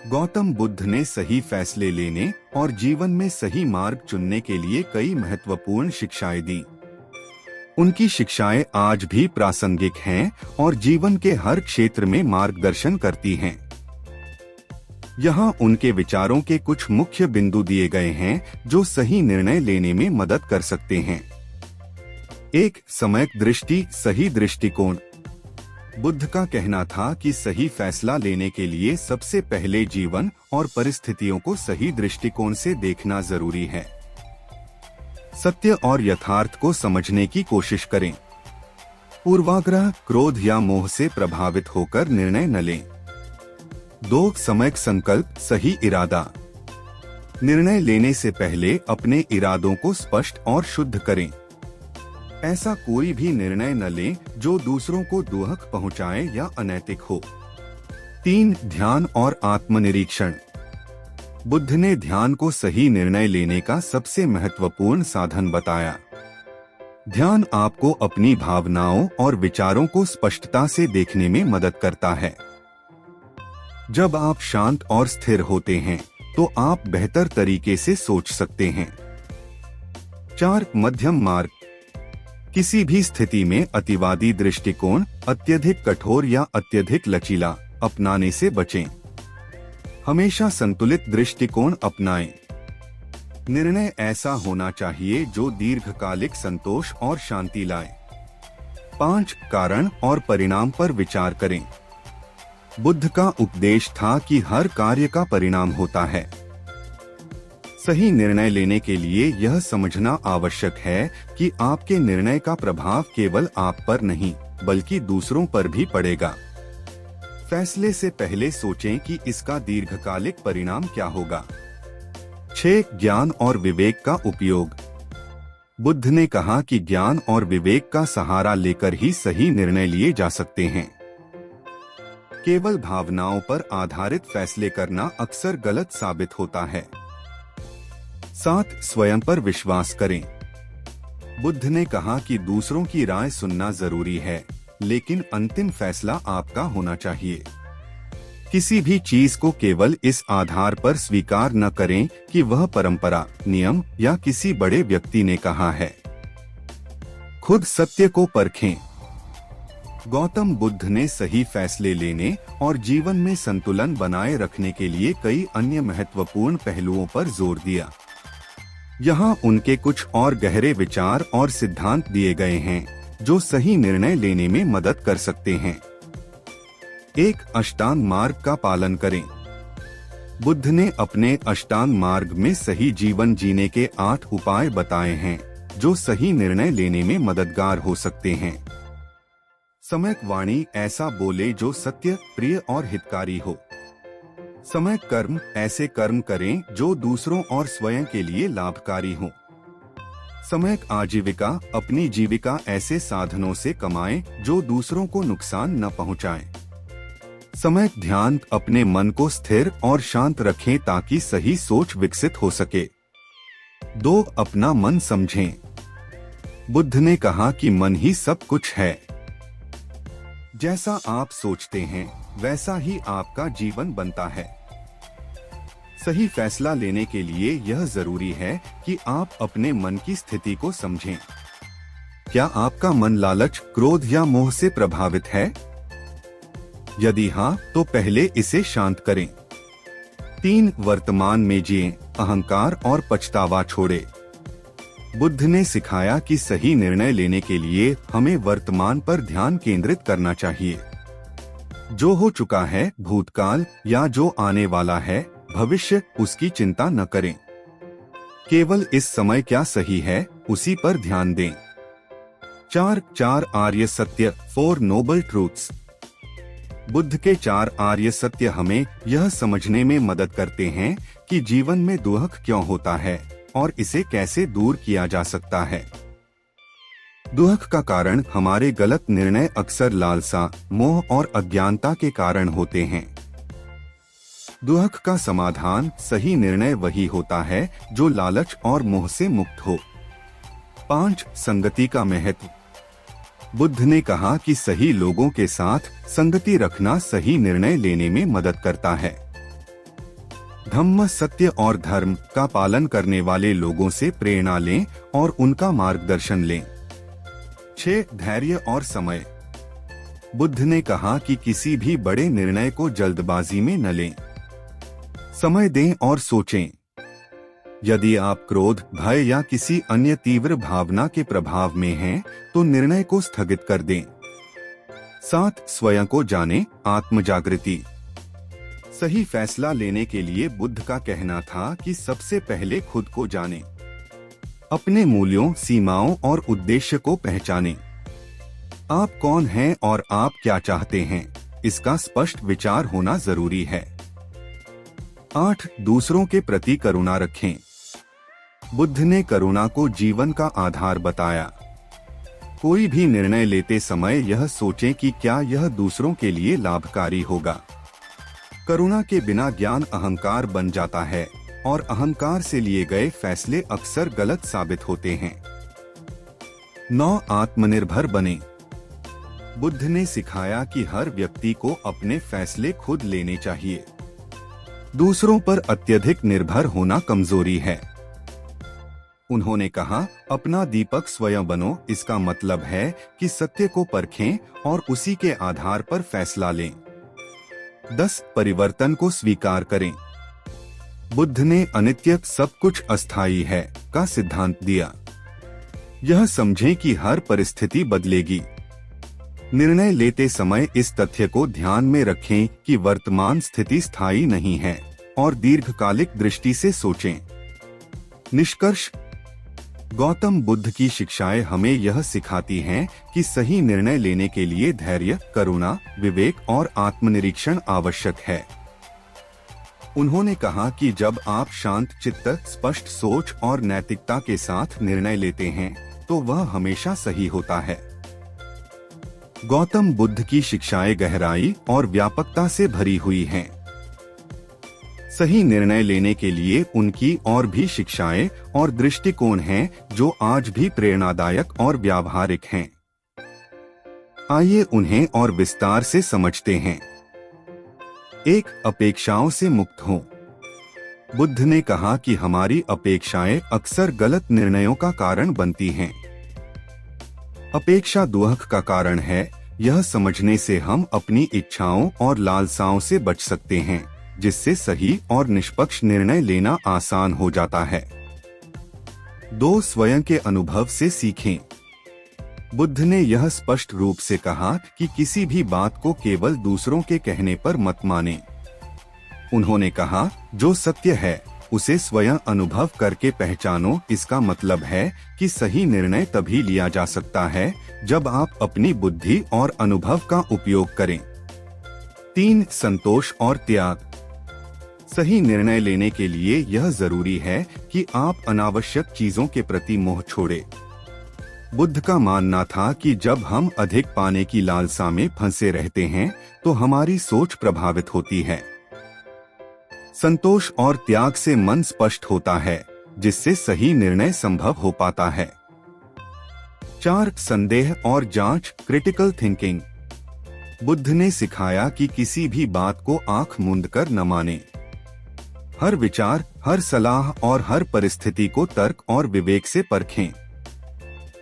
गौतम बुद्ध ने सही फैसले लेने और जीवन में सही मार्ग चुनने के लिए कई महत्वपूर्ण शिक्षाएं दी। उनकी शिक्षाएं आज भी प्रासंगिक हैं और जीवन के हर क्षेत्र में मार्गदर्शन करती हैं। यहाँ उनके विचारों के कुछ मुख्य बिंदु दिए गए हैं जो सही निर्णय लेने में मदद कर सकते हैं। 1. सम्यक दृष्टि, सही दृष्टिकोण। बुद्ध का कहना था कि सही फैसला लेने के लिए सबसे पहले जीवन और परिस्थितियों को सही दृष्टिकोण से देखना जरूरी है। सत्य और यथार्थ को समझने की कोशिश करें। पूर्वाग्रह, क्रोध या मोह से प्रभावित होकर निर्णय न लें। 2. सम्यक संकल्प, सही इरादा। निर्णय लेने से पहले अपने इरादों को स्पष्ट और शुद्ध करें। ऐसा कोई भी निर्णय न लें जो दूसरों को दुख पहुंचाए या अनैतिक हो। 3. ध्यान और आत्मनिरीक्षण। बुद्ध ने ध्यान को सही निर्णय लेने का सबसे महत्वपूर्ण साधन बताया। ध्यान आपको अपनी भावनाओं और विचारों को स्पष्टता से देखने में मदद करता है। जब आप शांत और स्थिर होते हैं तो आप बेहतर तरीके से सोच सकते हैं। 4. मध्यम मार्ग। किसी भी स्थिति में अतिवादी दृष्टिकोण, अत्यधिक कठोर या अत्यधिक लचीला अपनाने से बचें। हमेशा संतुलित दृष्टिकोण अपनाएं। निर्णय ऐसा होना चाहिए जो दीर्घकालिक संतोष और शांति लाए। 5. कारण और परिणाम पर विचार करें। बुद्ध का उपदेश था कि हर कार्य का परिणाम होता है। सही निर्णय लेने के लिए यह समझना आवश्यक है कि आपके निर्णय का प्रभाव केवल आप पर नहीं बल्कि दूसरों पर भी पड़ेगा। फैसले से पहले सोचें कि इसका दीर्घकालिक परिणाम क्या होगा। 6. ज्ञान और विवेक का उपयोग। बुद्ध ने कहा कि ज्ञान और विवेक का सहारा लेकर ही सही निर्णय लिए जा सकते हैं। केवल भावनाओं पर आधारित फैसले करना अक्सर गलत साबित होता है। 7. स्वयं पर विश्वास करें। बुद्ध ने कहा कि दूसरों की राय सुनना जरूरी है, लेकिन अंतिम फैसला आपका होना चाहिए। किसी भी चीज को केवल इस आधार पर स्वीकार न करें कि वह परंपरा, नियम या किसी बड़े व्यक्ति ने कहा है। खुद सत्य को परखें। गौतम बुद्ध ने सही फैसले लेने और जीवन में संतुलन बनाए रखने के लिए कई अन्य महत्वपूर्ण पहलुओं पर जोर दिया। यहाँ उनके कुछ और गहरे विचार और सिद्धांत दिए गए हैं जो सही निर्णय लेने में मदद कर सकते हैं। 1. अष्टांग मार्ग का पालन करें। बुद्ध ने अपने अष्टांग मार्ग में सही जीवन जीने के 8 उपाय बताए हैं जो सही निर्णय लेने में मददगार हो सकते हैं। सम्यक वाणी, ऐसा बोले जो सत्य, प्रिय और हितकारी हो। सम्यक कर्म, ऐसे कर्म करें जो दूसरों और स्वयं के लिए लाभकारी हों। सम्यक आजीविका, अपनी जीविका ऐसे साधनों से कमाएं जो दूसरों को नुकसान न पहुंचाएं। सम्यक ध्यान, अपने मन को स्थिर और शांत रखें ताकि सही सोच विकसित हो सके। 2. अपना मन समझें। बुद्ध ने कहा कि मन ही सब कुछ है। जैसा आप सोचते हैं वैसा ही आपका जीवन बनता है। सही फैसला लेने के लिए यह जरूरी है कि आप अपने मन की स्थिति को समझें। क्या आपका मन लालच, क्रोध या मोह से प्रभावित है? यदि हाँ, तो पहले इसे शांत करें। 3. वर्तमान में जिएं, अहंकार और पछतावा छोड़ें। बुद्ध ने सिखाया कि सही निर्णय लेने के लिए हमें वर्तमान पर ध्यान केंद्रित करना चाहिए। जो हो चुका है, भूतकाल या जो आने वाला है, भविष्य, उसकी चिंता न करें। केवल इस समय क्या सही है उसी पर ध्यान दें। 4 आर्य सत्य, 4 नोबल ट्रूथ्स। बुद्ध के 4 आर्य सत्य हमें यह समझने में मदद करते हैं कि जीवन में दुख क्यों होता है और इसे कैसे दूर किया जा सकता है। दुख का कारण हमारे गलत निर्णय अक्सर लालसा, मोह और अज्ञानता के कारण होते हैं। दुख का समाधान, सही निर्णय वही होता है जो लालच और मोह से मुक्त हो। 5 संगति का महत्व। बुद्ध ने कहा कि सही लोगों के साथ संगति रखना सही निर्णय लेने में मदद करता है। धम्म सत्य और धर्म का पालन करने वाले लोगों से प्रेरणा लें और उनका मार्गदर्शन लें। 6. धैर्य और समय। बुद्ध ने कहा कि किसी भी बड़े निर्णय को जल्दबाजी में न लें। समय दें और सोचें। यदि आप क्रोध, भय या किसी अन्य तीव्र भावना के प्रभाव में हैं, तो निर्णय को स्थगित कर दें। 7. स्वयं को जानें, आत्मजागृति। सही फैसला लेने के लिए बुद्ध का कहना था कि सबसे पहले खुद को जानें। अपने मूल्यों, सीमाओं और उद्देश्य को पहचानें। आप कौन हैं और आप क्या चाहते हैं, इसका स्पष्ट विचार होना जरूरी है। 8. दूसरों के प्रति करुणा रखें। बुद्ध ने करुणा को जीवन का आधार बताया। कोई भी निर्णय लेते समय यह सोचें कि क्या यह दूसरों के लिए लाभकारी होगा। करुणा के बिना ज्ञान अहंकार बन जाता है और अहंकार से लिए गए फैसले अक्सर गलत साबित होते हैं। 9. आत्मनिर्भर बने। बुद्ध ने सिखाया कि हर व्यक्ति को अपने फैसले खुद लेने चाहिए। दूसरों पर अत्यधिक निर्भर होना कमजोरी है। उन्होंने कहा, अपना दीपक स्वयं बनो। इसका मतलब है कि सत्य को परखें और उसी के आधार पर फैसला लें। 10. परिवर्तन को स्वीकार करें। बुद्ध ने अनित्य, सब कुछ अस्थायी है का सिद्धांत दिया। यह समझें कि हर परिस्थिति बदलेगी। निर्णय लेते समय इस तथ्य को ध्यान में रखें कि वर्तमान स्थिति स्थायी नहीं है और दीर्घकालिक दृष्टि से सोचें। निष्कर्ष। गौतम बुद्ध की शिक्षाएं हमें यह सिखाती हैं कि सही निर्णय लेने के लिए धैर्य, करुणा, विवेक और आत्मनिरीक्षण आवश्यक है। उन्होंने कहा कि जब आप शांत चित्त, स्पष्ट सोच और नैतिकता के साथ निर्णय लेते हैं, तो वह हमेशा सही होता है। गौतम बुद्ध की शिक्षाएं गहराई और व्यापकता से भरी हुई हैं। सही निर्णय लेने के लिए उनकी और भी शिक्षाएं और दृष्टिकोण हैं जो आज भी प्रेरणादायक और व्यावहारिक हैं। आइए उन्हें और विस्तार से समझते हैं। 1. अपेक्षाओं से मुक्त हो। बुद्ध ने कहा कि हमारी अपेक्षाएं अक्सर गलत निर्णयों का कारण बनती हैं। अपेक्षा दुख का कारण है। यह समझने से हम अपनी इच्छाओं और लालसाओं से बच सकते हैं, जिससे सही और निष्पक्ष निर्णय लेना आसान हो जाता है। 2. स्वयं के अनुभव से सीखें। बुद्ध ने यह स्पष्ट रूप से कहा कि किसी भी बात को केवल दूसरों के कहने पर मत मानें। उन्होंने कहा, जो सत्य है उसे स्वयं अनुभव करके पहचानो। इसका मतलब है कि सही निर्णय तभी लिया जा सकता है जब आप अपनी बुद्धि और अनुभव का उपयोग करें। 3. संतोष और त्याग। सही निर्णय लेने के लिए यह जरूरी है कि आप अनावश्यक चीजों के प्रति मोह छोड़ें। बुद्ध का मानना था कि जब हम अधिक पाने की लालसा में फंसे रहते हैं, तो हमारी सोच प्रभावित होती है। संतोष और त्याग से मन स्पष्ट होता है, जिससे सही निर्णय संभव हो पाता है। 4. संदेह और जांच, क्रिटिकल थिंकिंग। बुद्ध ने सिखाया कि किसी भी बात को आंख मूंद कर न माने। हर विचार, हर सलाह और हर परिस्थिति को तर्क और विवेक से परखें।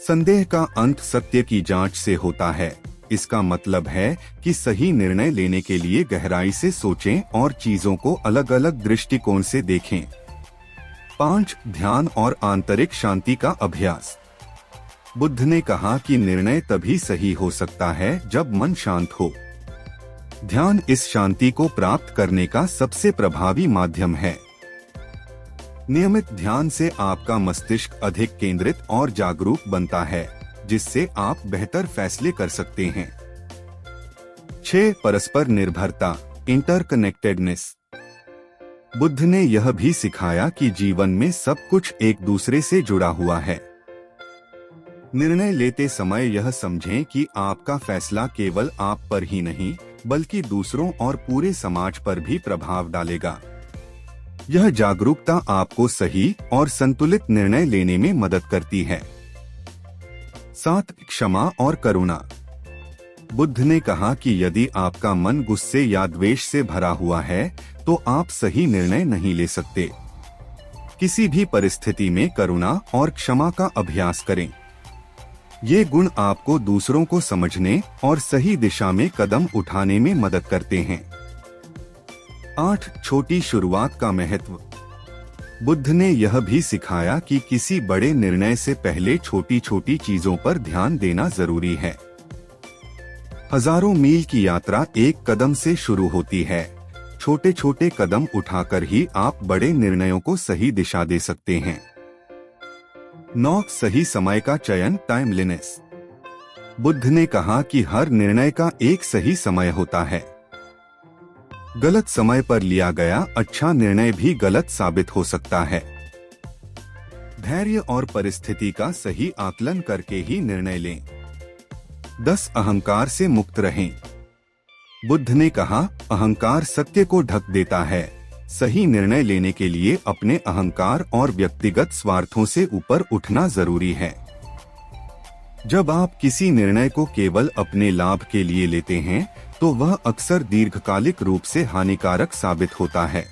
संदेह का अंत सत्य की जांच से होता है। इसका मतलब है कि सही निर्णय लेने के लिए गहराई से सोचें और चीजों को अलग अलग दृष्टिकोण से देखें। 5. ध्यान और आंतरिक शांति का अभ्यास। बुद्ध ने कहा कि निर्णय तभी सही हो सकता है जब मन शांत हो। ध्यान इस शांति को प्राप्त करने का सबसे प्रभावी माध्यम है। नियमित ध्यान से आपका मस्तिष्क अधिक केंद्रित और जागरूक बनता है, जिससे आप बेहतर फैसले कर सकते हैं। 6. परस्पर निर्भरता, इंटरकनेक्टेडनेस। बुद्ध ने यह भी सिखाया कि जीवन में सब कुछ एक दूसरे से जुड़ा हुआ है। निर्णय लेते समय यह समझें कि आपका फैसला केवल आप पर ही नहीं, बल्कि दूसरों और पूरे समाज पर भी प्रभाव डालेगा। यह जागरूकता आपको सही और संतुलित निर्णय लेने में मदद करती है। 7. क्षमा और करुणा। बुद्ध ने कहा कि यदि आपका मन गुस्से या द्वेष से भरा हुआ है, तो आप सही निर्णय नहीं ले सकते। किसी भी परिस्थिति में करुणा और क्षमा का अभ्यास करें। ये गुण आपको दूसरों को समझने और सही दिशा में कदम उठाने में मदद करते हैं। 8. छोटी शुरुआत का महत्व। बुद्ध ने यह भी सिखाया कि किसी बड़े निर्णय से पहले छोटी छोटी चीजों पर ध्यान देना जरूरी है। हजारों मील की यात्रा एक कदम से शुरू होती है। छोटे छोटे कदम उठाकर ही आप बड़े निर्णयों को सही दिशा दे सकते हैं। 9. सही समय का चयन, टाइमलीनेस। बुद्ध ने कहा कि हर निर्णय का एक सही समय होता है। गलत समय पर लिया गया अच्छा निर्णय भी गलत साबित हो सकता है। धैर्य और परिस्थिति का सही आकलन करके ही निर्णय लें। 10. अहंकार से मुक्त रहें। बुद्ध ने कहा, अहंकार सत्य को ढक देता है। सही निर्णय लेने के लिए अपने अहंकार और व्यक्तिगत स्वार्थों से ऊपर उठना जरूरी है। जब आप किसी निर्णय को केवल अपने लाभ के लिए लेते हैं, तो वह अक्सर दीर्घकालिक रूप से हानिकारक साबित होता है।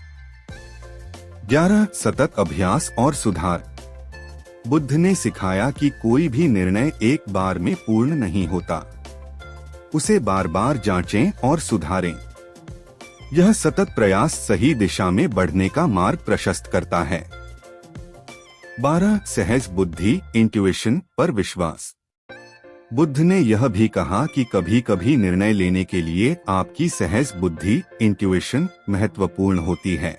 11. सतत अभ्यास और सुधार। बुद्ध ने सिखाया कि कोई भी निर्णय एक बार में पूर्ण नहीं होता। उसे बार बार जांचें और सुधारें। यह सतत प्रयास सही दिशा में बढ़ने का मार्ग प्रशस्त करता है। 12. सहज बुद्धि, इंट्यूइशन पर विश्वास। बुद्ध ने यह भी कहा कि कभी कभी निर्णय लेने के लिए आपकी सहज बुद्धि, इंट्यूइशन महत्वपूर्ण होती है।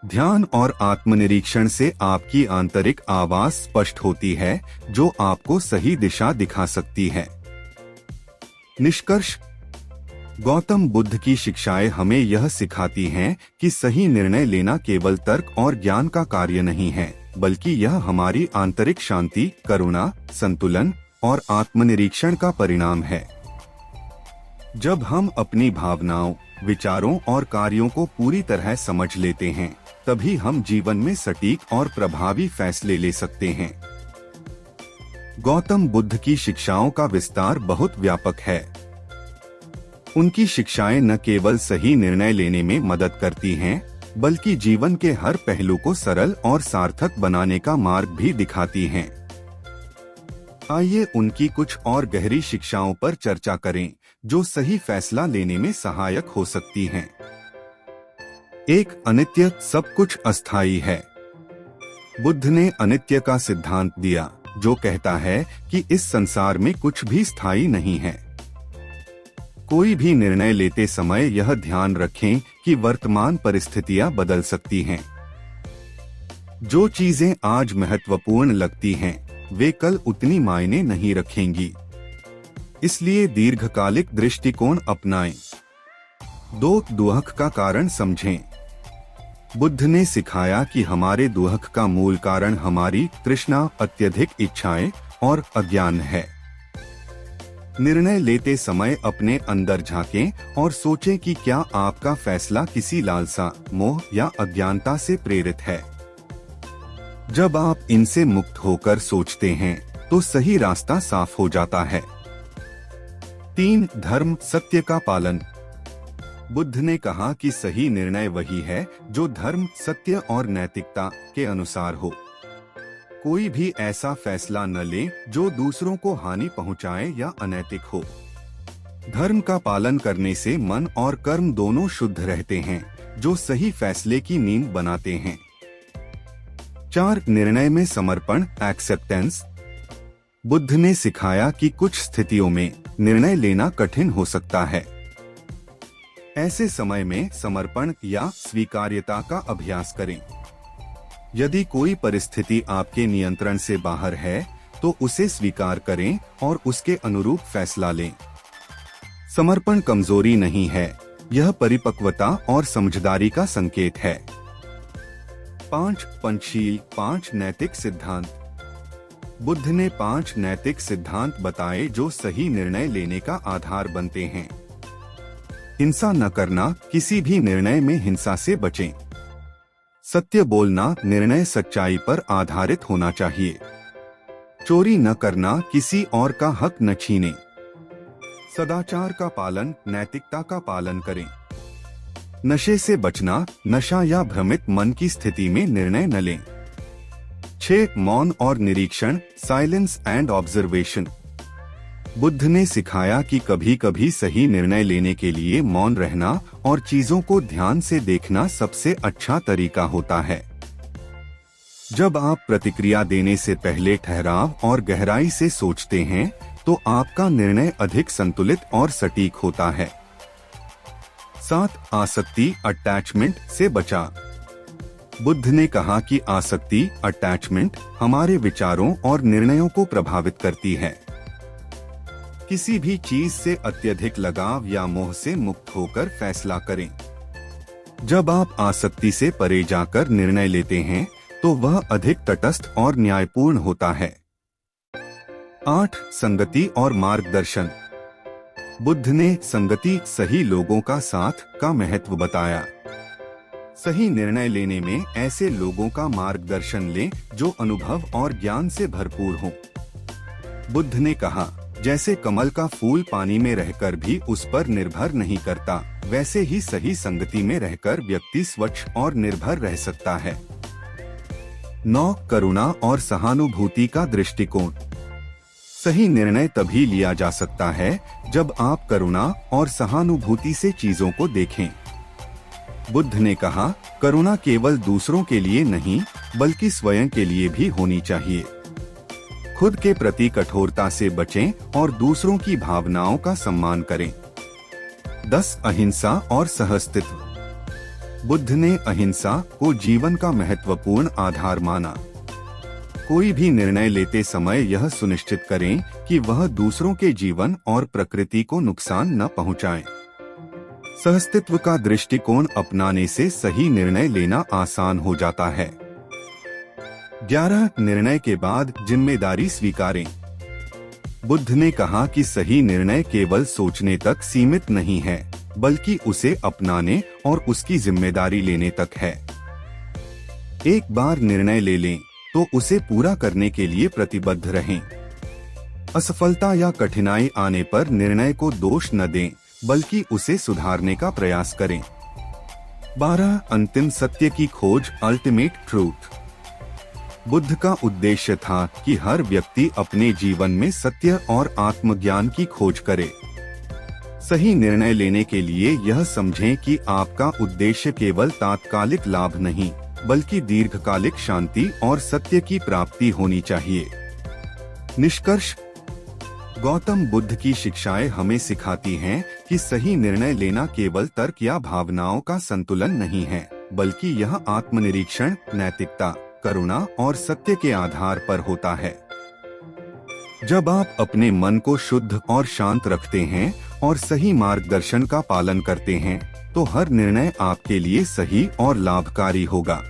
ध्यान और आत्मनिरीक्षण से आपकी आंतरिक आवाज स्पष्ट होती है, जो आपको सही दिशा दिखा सकती है। निष्कर्ष। गौतम बुद्ध की शिक्षाएं हमें यह सिखाती हैं कि सही निर्णय लेना केवल तर्क और ज्ञान का कार्य नहीं है, बल्कि यह हमारी आंतरिक शांति, करुणा, संतुलन और आत्मनिरीक्षण का परिणाम है। जब हम अपनी भावनाओं, विचारों और कार्यों को पूरी तरह समझ लेते हैं, तभी हम जीवन में सटीक और प्रभावी फैसले ले सकते हैं। गौतम बुद्ध की शिक्षाओं का विस्तार बहुत व्यापक है। उनकी शिक्षाएं न केवल सही निर्णय लेने में मदद करती हैं, बल्कि जीवन के हर पहलू को सरल और सार्थक बनाने का मार्ग भी दिखाती हैं। आइए उनकी कुछ और गहरी शिक्षाओं पर चर्चा करें, जो सही फैसला लेने में सहायक हो सकती हैं। 1. अनित्य, सब कुछ अस्थायी है। बुद्ध ने अनित्य का सिद्धांत दिया, जो कहता है कि इस संसार में कुछ भी स्थायी नहीं है। कोई भी निर्णय लेते समय यह ध्यान रखें कि वर्तमान परिस्थितियां बदल सकती हैं। जो चीजें आज महत्वपूर्ण लगती हैं, वे कल उतनी मायने नहीं रखेंगी। इसलिए दीर्घकालिक दृष्टिकोण अपनाएं। 2. दुहक का कारण समझें। बुद्ध ने सिखाया कि हमारे दुहक का मूल कारण हमारी तृष्णा, अत्यधिक इच्छाएं और अज्ञान है। निर्णय लेते समय अपने अंदर झांकें और सोचें कि क्या आपका फैसला किसी लालसा, मोह या अज्ञानता से प्रेरित है। जब आप इनसे मुक्त होकर सोचते हैं, तो सही रास्ता साफ हो जाता है। 3. धर्म, सत्य का पालन। बुद्ध ने कहा कि सही निर्णय वही है जो धर्म, सत्य और नैतिकता के अनुसार हो। कोई भी ऐसा फैसला न ले जो दूसरों को हानि पहुंचाए या अनैतिक हो। धर्म का पालन करने से मन और कर्म दोनों शुद्ध रहते हैं, जो सही फैसले की नींव बनाते हैं। 4. निर्णय में समर्पण, एक्सेप्टेंस। बुद्ध ने सिखाया कि कुछ स्थितियों में निर्णय लेना कठिन हो सकता है। ऐसे समय में समर्पण या स्वीकार्यता का अभ्यास करें। यदि कोई परिस्थिति आपके नियंत्रण से बाहर है, तो उसे स्वीकार करें और उसके अनुरूप फैसला लें। समर्पण कमजोरी नहीं है, यह परिपक्वता और समझदारी का संकेत है। 5. पंचशील, 5 नैतिक सिद्धांत। बुद्ध ने 5 नैतिक सिद्धांत बताए जो सही निर्णय लेने का आधार बनते हैं। हिंसा न करना, किसी भी निर्णय में हिंसा से बचें। सत्य बोलना, निर्णय सच्चाई पर आधारित होना चाहिए। चोरी न करना, किसी और का हक न छीने। सदाचार का पालन, नैतिकता का पालन करें। नशे से बचना, नशा या भ्रमित मन की स्थिति में निर्णय न लें। 6. मौन और निरीक्षण, साइलेंस एंड ऑब्जर्वेशन। बुद्ध ने सिखाया कि कभी कभी सही निर्णय लेने के लिए मौन रहना और चीजों को ध्यान से देखना सबसे अच्छा तरीका होता है। जब आप प्रतिक्रिया देने से पहले ठहराव और गहराई से सोचते हैं, तो आपका निर्णय अधिक संतुलित और सटीक होता है। 7. आसक्ति, अटैचमेंट से बचा। बुद्ध ने कहा कि आसक्ति, अटैचमेंट हमारे विचारों और निर्णयों को प्रभावित करती है। किसी भी चीज से अत्यधिक लगाव या मोह से मुक्त होकर फैसला करें। जब आप आसक्ति से परे जाकर निर्णय लेते हैं, तो वह अधिक तटस्थ और न्यायपूर्ण होता है। 8. संगति और मार्गदर्शन। बुद्ध ने संगति, सही लोगों का साथ का महत्व बताया। सही निर्णय लेने में ऐसे लोगों का मार्गदर्शन लें जो अनुभव और ज्ञान से भरपूर हों। बुद्ध ने कहा, जैसे कमल का फूल पानी में रहकर भी उस पर निर्भर नहीं करता, वैसे ही सही संगति में रहकर व्यक्ति स्वच्छ और निर्भर रह सकता है। 9. करुणा और सहानुभूति का दृष्टिकोण। सही निर्णय तभी लिया जा सकता है जब आप करुणा और सहानुभूति से चीजों को देखें। बुद्ध ने कहा, करुणा केवल दूसरों के लिए नहीं, बल्कि स्वयं के लिए भी होनी चाहिए। खुद के प्रति कठोरता से बचें और दूसरों की भावनाओं का सम्मान करें। 10. अहिंसा और सहअस्तित्व। बुद्ध ने अहिंसा को जीवन का महत्वपूर्ण आधार माना। कोई भी निर्णय लेते समय यह सुनिश्चित करें कि वह दूसरों के जीवन और प्रकृति को नुकसान न पहुंचाए। सहअस्तित्व का दृष्टिकोण अपनाने से सही निर्णय लेना आसान हो जाता है। 11. निर्णय के बाद जिम्मेदारी स्वीकारें। बुद्ध ने कहा कि सही निर्णय केवल सोचने तक सीमित नहीं है, बल्कि उसे अपनाने और उसकी जिम्मेदारी लेने तक है। एक बार निर्णय ले लें तो उसे पूरा करने के लिए प्रतिबद्ध रहें। असफलता या कठिनाई आने पर निर्णय को दोष न दें, बल्कि उसे सुधारने का प्रयास करें। 12. अंतिम सत्य की खोज, अल्टीमेट ट्रूथ। बुद्ध का उद्देश्य था कि हर व्यक्ति अपने जीवन में सत्य और आत्मज्ञान की खोज करे। सही निर्णय लेने के लिए यह समझें कि आपका उद्देश्य केवल तात्कालिक लाभ नहीं, बल्कि दीर्घकालिक शांति और सत्य की प्राप्ति होनी चाहिए। निष्कर्ष, गौतम बुद्ध की शिक्षाएं हमें सिखाती हैं कि सही निर्णय लेना केवल तर्क या भावनाओं का संतुलन नहीं है, बल्कि यह आत्मनिरीक्षण, नैतिकता, करुणा और सत्य के आधार पर होता है। जब आप अपने मन को शुद्ध और शांत रखते हैं और सही मार्गदर्शन का पालन करते हैं, तो हर निर्णय आपके लिए सही और लाभकारी होगा।